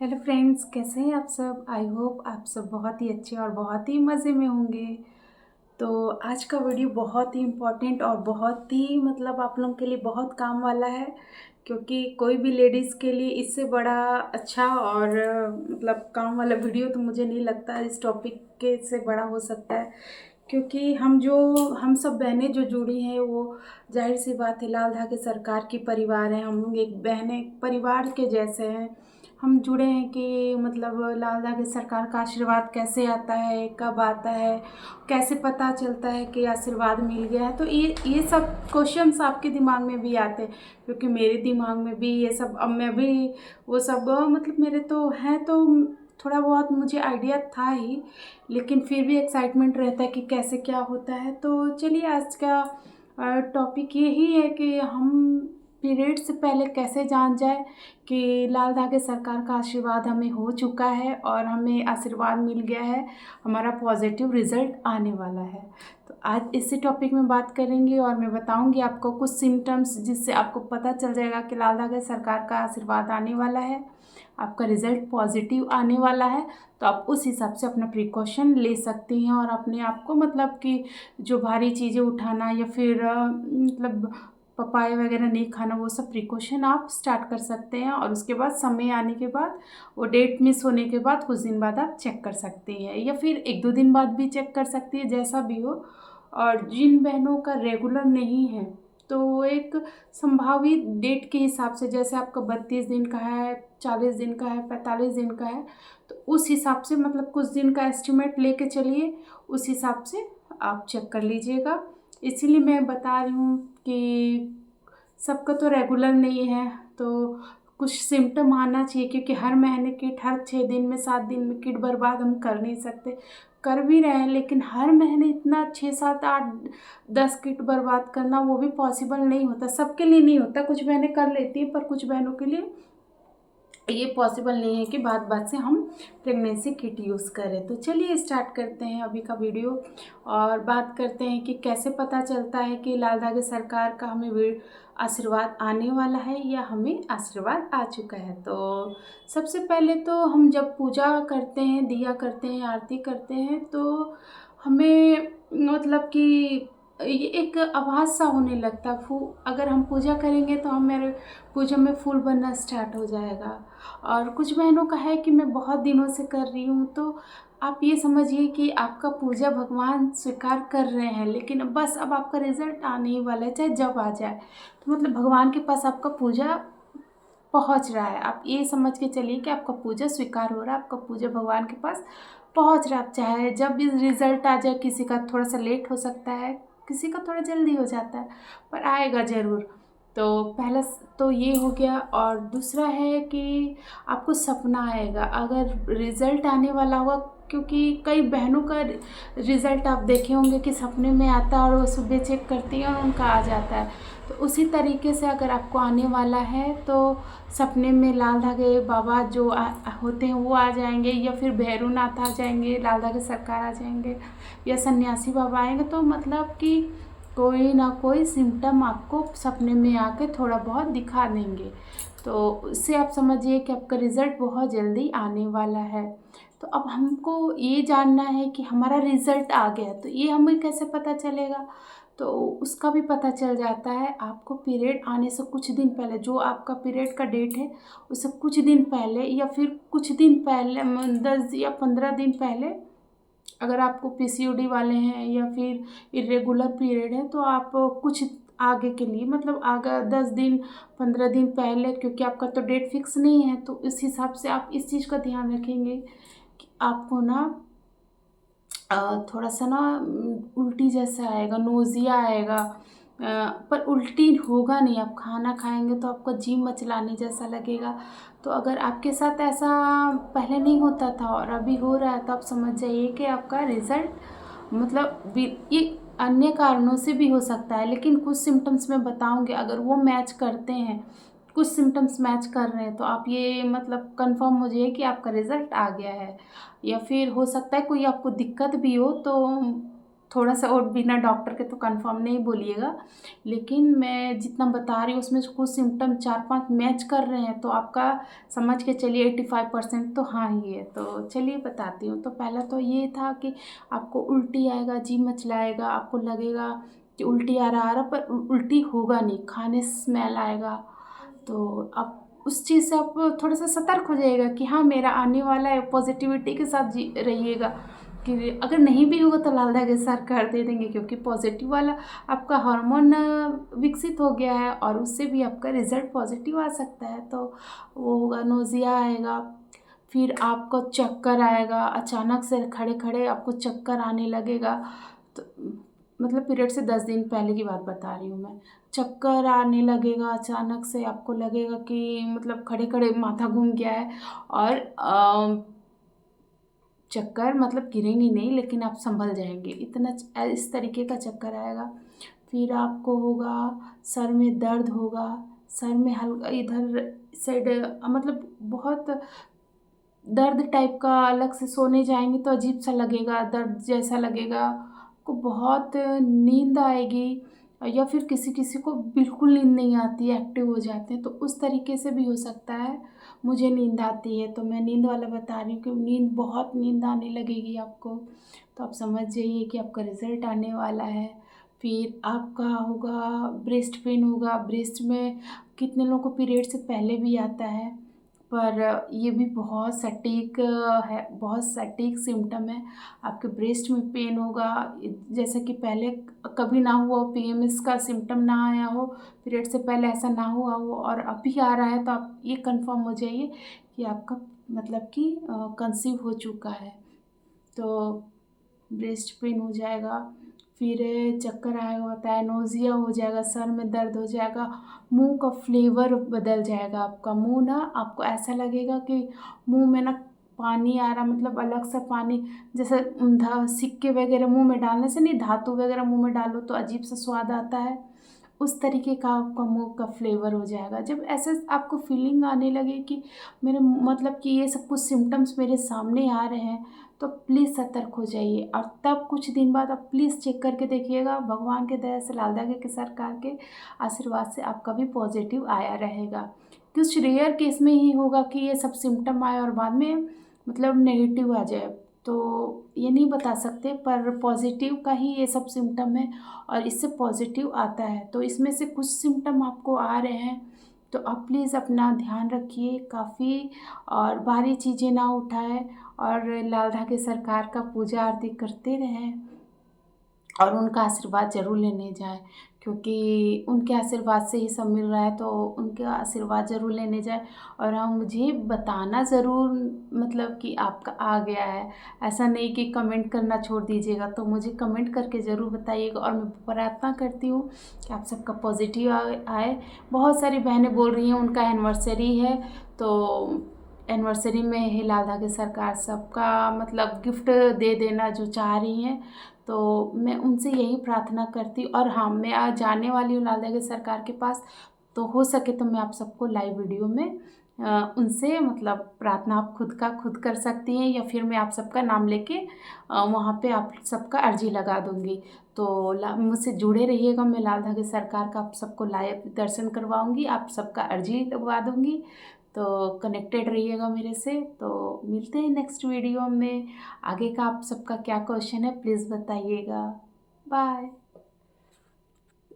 Hello friends, कैसे हैं आप सब। आई होप आप सब बहुत ही अच्छे और बहुत ही मज़े में होंगे। तो आज का वीडियो बहुत ही इम्पोर्टेंट और बहुत ही आप लोगों के लिए बहुत काम वाला है, क्योंकि कोई भी लेडीज़ के लिए इससे बड़ा अच्छा और काम वाला वीडियो तो मुझे नहीं लगता इस टॉपिक के से बड़ा हो सकता है। क्योंकि हम सब बहनें जो जुड़ी हैं वो जाहिर सी बात है, लाल धागे सरकार की परिवार है। हम लोग एक बहनें परिवार के जैसे हैं, हम जुड़े हैं कि लाल धागे सरकार का आशीर्वाद कैसे आता है, कब आता है, कैसे पता चलता है कि आशीर्वाद मिल गया है। तो ये सब क्वेश्चंस आपके दिमाग में भी आते हैं, क्योंकि मेरे दिमाग में भी ये सब, अब मैं भी वो सब मेरे तो हैं, तो थोड़ा बहुत मुझे आइडिया था ही, लेकिन फिर भी एक्साइटमेंट रहता है कि कैसे क्या होता है। तो चलिए, आज का टॉपिक यही है कि हम पीरियड से पहले कैसे जान जाए कि लाल धागे सरकार का आशीर्वाद हमें हो चुका है और हमें आशीर्वाद मिल गया है, हमारा पॉजिटिव रिजल्ट आने वाला है। तो आज इसी टॉपिक में बात करेंगे और मैं बताऊंगी आपको कुछ सिम्टम्स जिससे आपको पता चल जाएगा कि लाल धागे सरकार का आशीर्वाद आने वाला है, आपका रिज़ल्ट पॉजिटिव आने वाला है। तो आप उस हिसाब से अपना प्रिकॉशन ले सकती हैं और अपने आप को कि जो भारी चीज़ें उठाना या फिर पपाया वगैरह नहीं खाना, वो सब प्रिकॉशन आप स्टार्ट कर सकते हैं। और उसके बाद समय आने के बाद, वो डेट मिस होने के बाद कुछ दिन बाद आप चेक कर सकती हैं, या फिर 1-2 दिन बाद भी चेक कर सकती है, जैसा भी हो। और जिन बहनों का रेगुलर नहीं है तो वो एक संभावित डेट के हिसाब से, जैसे आपका 32 दिन का है, 40 दिन का है, 45 दिन का है, तो उस हिसाब से कुछ दिन का एस्टिमेट लेके चलिए, उस हिसाब से आप चेक कर लीजिएगा। इसीलिए मैं बता रही हूँ कि सबका तो रेगुलर नहीं है, तो कुछ सिम्टम आना चाहिए, क्योंकि हर महीने किट, हर 6 दिन में, 7 दिन में किट बर्बाद हम कर नहीं सकते। कर भी रहे हैं, लेकिन हर महीने इतना 6, 7, 8, 10 किट बर्बाद करना वो भी पॉसिबल नहीं होता, सबके लिए नहीं होता। कुछ बहनें कर लेती हैं, पर कुछ बहनों के लिए ये पॉसिबल नहीं है कि बात बात से हम प्रेगनेंसी किट यूज़ करें। तो चलिए स्टार्ट करते हैं अभी का वीडियो और बात करते हैं कि कैसे पता चलता है कि लाल धागे सरकार का हमें आशीर्वाद आने वाला है या हमें आशीर्वाद आ चुका है। तो सबसे पहले तो हम जब पूजा करते हैं, दिया करते हैं, आरती करते हैं, तो हमें कि ये एक आभास सा होने लगता है। अगर हम पूजा करेंगे तो हमारे पूजा में फूल बनना स्टार्ट हो जाएगा। और कुछ बहनों का है कि मैं बहुत दिनों से कर रही हूँ, तो आप ये समझिए कि आपका पूजा भगवान स्वीकार कर रहे हैं, लेकिन बस अब आपका रिजल्ट आने ही वाला है, चाहे जब आ जाए। तो भगवान के पास आपका पूजा पहुंच रहा है। आप ये समझ के चलिए कि आपका पूजा स्वीकार हो रहा है, आपका पूजा भगवान के पास पहुंच रहा है। आप चाहे जब भी रिजल्ट आ जाए, किसी का थोड़ा सा लेट हो सकता है, किसी का थोड़ा जल्दी हो जाता है, पर आएगा ज़रूर। तो पहला तो ये हो गया। और दूसरा है कि आपको सपना आएगा अगर रिज़ल्ट आने वाला होगा, क्योंकि कई बहनों का रिज़ल्ट आप देखे होंगे कि सपने में आता है और वो सुबह चेक करती हैं और उनका आ जाता है। तो उसी तरीके से अगर आपको आने वाला है तो सपने में लाल धागे बाबा जो होते हैं वो आ जाएंगे, या फिर भैरवनाथ आ जाएंगे, लाल धागे सरकार आ जाएंगे, या सन्यासी बाबा आएंगे। तो कि कोई ना कोई सिम्टम आपको सपने में आके थोड़ा बहुत दिखा देंगे। तो उससे आप समझिए कि आपका रिज़ल्ट बहुत जल्दी आने वाला है। तो अब हमको ये जानना है कि हमारा रिज़ल्ट आ गया, तो ये हमें कैसे पता चलेगा। तो उसका भी पता चल जाता है आपको पीरियड आने से कुछ दिन पहले, जो आपका पीरियड का डेट है उससे कुछ दिन पहले, या फिर कुछ दिन पहले 10 या 15 दिन पहले। अगर आपको पीसीओडी वाले हैं या फिर इरेगुलर पीरियड है, तो आप कुछ आगे के लिए आगे 10 दिन 15 दिन पहले, क्योंकि आपका तो डेट फिक्स नहीं है, तो इस हिसाब से आप इस चीज़ का ध्यान रखेंगे कि आपको ना थोड़ा सा ना उल्टी जैसा आएगा, नोज़िया आएगा, पर उल्टी होगा नहीं। आप खाना खाएंगे तो आपको जी मचलाने जैसा लगेगा। तो अगर आपके साथ ऐसा पहले नहीं होता था और अभी हो रहा है, तो आप समझ जाइए कि आपका रिज़ल्ट ये अन्य कारणों से भी हो सकता है, लेकिन कुछ सिम्टम्स मैं बताऊंगी, अगर वो मैच करते हैं, कुछ सिम्टम्स मैच कर रहे हैं, तो आप ये कंफर्म हो जाइए कि आपका रिज़ल्ट आ गया है। या फिर हो सकता है कोई आपको दिक्कत भी हो, तो थोड़ा सा और बिना डॉक्टर के तो कंफर्म नहीं बोलिएगा, लेकिन मैं जितना बता रही हूँ उसमें कुछ सिम्टम 4-5 मैच कर रहे हैं, तो आपका समझ के चलिए 85% तो हाँ ही है। तो चलिए बताती हूँ। तो पहला तो ये था कि आपको उल्टी आएगा, जी मचलाएगा, आपको लगेगा कि उल्टी आ रहा पर उल्टी होगा नहीं, खाने से स्मेल आएगा। तो आप उस चीज़ से आप थोड़ा सा सतर्क हो जाइएगा कि हाँ मेरा आने वाला है, पॉजिटिविटी के साथ जी रहिएगा कि अगर नहीं भी होगा तो लाल दाग सर कर दे देंगे, क्योंकि पॉजिटिव वाला आपका हार्मोन विकसित हो गया है और उससे भी आपका रिज़ल्ट पॉजिटिव आ सकता है। तो वो होगा, नोज़िया आएगा, फिर आपको चक्कर आएगा, अचानक से खड़े खड़े आपको चक्कर आने लगेगा। तो मतलब पीरियड से 10 दिन पहले की बात बता रही हूँ मैं। चक्कर आने लगेगा अचानक से, आपको लगेगा कि मतलब खड़े खड़े माथा घूम गया है, और चक्कर मतलब गिरेंगे नहीं लेकिन आप संभल जाएंगे, इतना इस तरीके का चक्कर आएगा। फिर आपको होगा सर में दर्द होगा, सर में हल्का इधर साइड मतलब बहुत दर्द टाइप का, अलग से सोने जाएंगे तो अजीब सा लगेगा, दर्द जैसा लगेगा, आपको बहुत नींद आएगी, या फिर किसी किसी को बिल्कुल नींद नहीं आती है, एक्टिव हो जाते हैं, तो उस तरीके से भी हो सकता है। मुझे नींद आती है तो मैं नींद वाला बता रही हूँ कि बहुत नींद आने लगेगी आपको, तो आप समझ जाइए कि आपका रिज़ल्ट आने वाला है। फिर आपका होगा ब्रेस्ट पेन होगा, ब्रेस्ट में कितने लोगों को पीरियड से पहले भी आता है, पर ये भी बहुत सटीक है, बहुत सटीक सिम्टम है। आपके ब्रेस्ट में पेन होगा, जैसे कि पहले कभी ना हुआ हो, पीएमएस का सिम्टम ना आया हो, पीरियड से पहले ऐसा ना हुआ हो और अभी आ रहा है, तो आप ये कंफर्म हो जाइए कि आपका मतलब कि कंसीव हो चुका है। तो ब्रेस्ट पेन हो जाएगा, फिर चक्कर आएगा, होता है नोज़िया हो जाएगा, सर में दर्द हो जाएगा, मुंह का फ्लेवर बदल जाएगा, आपका मुंह ना आपको ऐसा लगेगा कि मुंह में ना पानी आ रहा, मतलब अलग सा पानी, जैसे सिक्के वगैरह मुंह में डालने से नहीं, धातु वगैरह मुंह में डालो तो अजीब सा स्वाद आता है, उस तरीके का आपका मुंह का फ्लेवर हो जाएगा। जब ऐसे आपको फीलिंग आने लगे कि मेरे मतलब कि ये सब कुछ सिम्टम्स मेरे सामने आ रहे हैं, तो प्लीज़ सतर्क हो जाइए, और तब कुछ दिन बाद आप प्लीज़ चेक करके देखिएगा। भगवान के दया से, लाल दागे के सरकार के आशीर्वाद से आपका भी पॉजिटिव आया रहेगा। कुछ रेयर केस में ही होगा कि ये सब सिम्टम आए और बाद में मतलब नेगेटिव आ जाए, तो ये नहीं बता सकते, पर पॉजिटिव का ही ये सब सिम्टम है और इससे पॉजिटिव आता है। तो इसमें से कुछ सिम्टम आपको आ रहे हैं, तो आप प्लीज़ अपना ध्यान रखिए काफ़ी, और भारी चीज़ें ना उठाएं, और लाल धागे सरकार का पूजा आरती करते रहें, और उनका आशीर्वाद ज़रूर लेने जाएं, क्योंकि उनके आशीर्वाद से ही सब मिल रहा है, तो उनका आशीर्वाद ज़रूर लेने जाएं। और हाँ, मुझे बताना ज़रूर, मतलब कि आपका आ गया है, ऐसा नहीं कि कमेंट करना छोड़ दीजिएगा, तो मुझे कमेंट करके ज़रूर बताइएगा, और मैं प्रार्थना करती हूँ कि आप सबका पॉजिटिव आए। बहुत सारी बहनें बोल रही हैं उनका एनिवर्सरी है, तो एनिवर्सरी में ही लाल धागे सरकार सबका मतलब गिफ्ट दे देना जो चाह रही हैं, तो मैं उनसे यही प्रार्थना करती हूँ। और हाँ, मैं आज जाने वाली हूँ लाल दागे सरकार के पास, तो हो सके तो मैं आप सबको लाइव वीडियो में उनसे मतलब प्रार्थना आप खुद का खुद कर सकती हैं, या फिर मैं आप सबका नाम लेके वहाँ पे आप सबका अर्जी लगा दूँगी। तो मुझसे जुड़े रहिएगा, मैं लाल धागे सरकार का आप सबको लाइव दर्शन करवाऊँगी, आप सबका अर्जी लगवा दूँगी, तो कनेक्टेड रहिएगा मेरे से। तो मिलते हैं नेक्स्ट वीडियो में। आगे का आप सबका क्या क्वेश्चन है प्लीज़ बताइएगा। बाय।